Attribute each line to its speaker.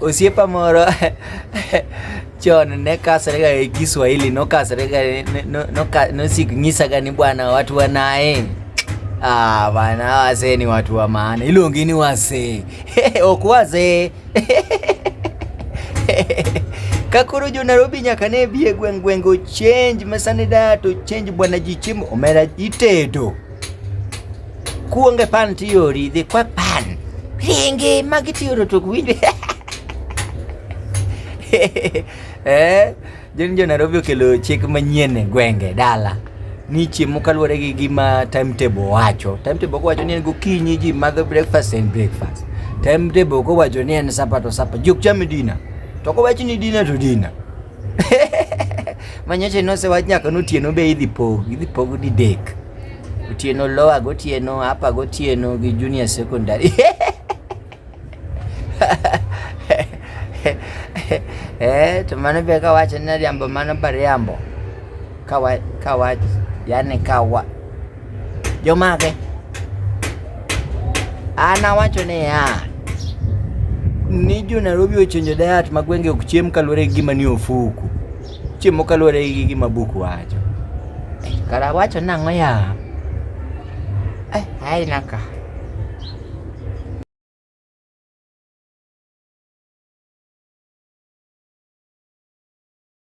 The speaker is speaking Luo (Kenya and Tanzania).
Speaker 1: Osiepa moro chon ne kasre ga e Kiswahili, no kasre ga no sik ngisa ga ni bwana watu wanae. Bana wase ni watu wa maana. Ilongi ni wase. Ok wase. Kakuru Jonarobi nyaka ne bie gweng'o change masani da to change bwana jichimo omera itedo. Kuonge pan tiori dhi kwa pan. Ringe magitioro to kuwinjo. Jonarobi okelo chik manyien gwenge dala. Ni chiemo kaluwore gi gima timetable wacho. Timetable ko wacho ni en gokinyi ji madho breakfast and breakfast. Timetable ko wacho ni en sapa to sapa. Jok chame dina. To ko wacho ni dina to dina. Manyoche no se wach nyaka notieno be idhi pog di dek. Otieno lower gotieno, upper gotieno gi junior secondary. To mano be ka wacho ni riambo mano bariambo. Ka wach yani kawa jomage ana wacho ne ya ni Jonarobi ochenjo diet magwenge ok chiem kaluwore gi gima ni ofuku, chiemo kaluwore gi gima buku wacho. Kara wacho nang'o ya ai naka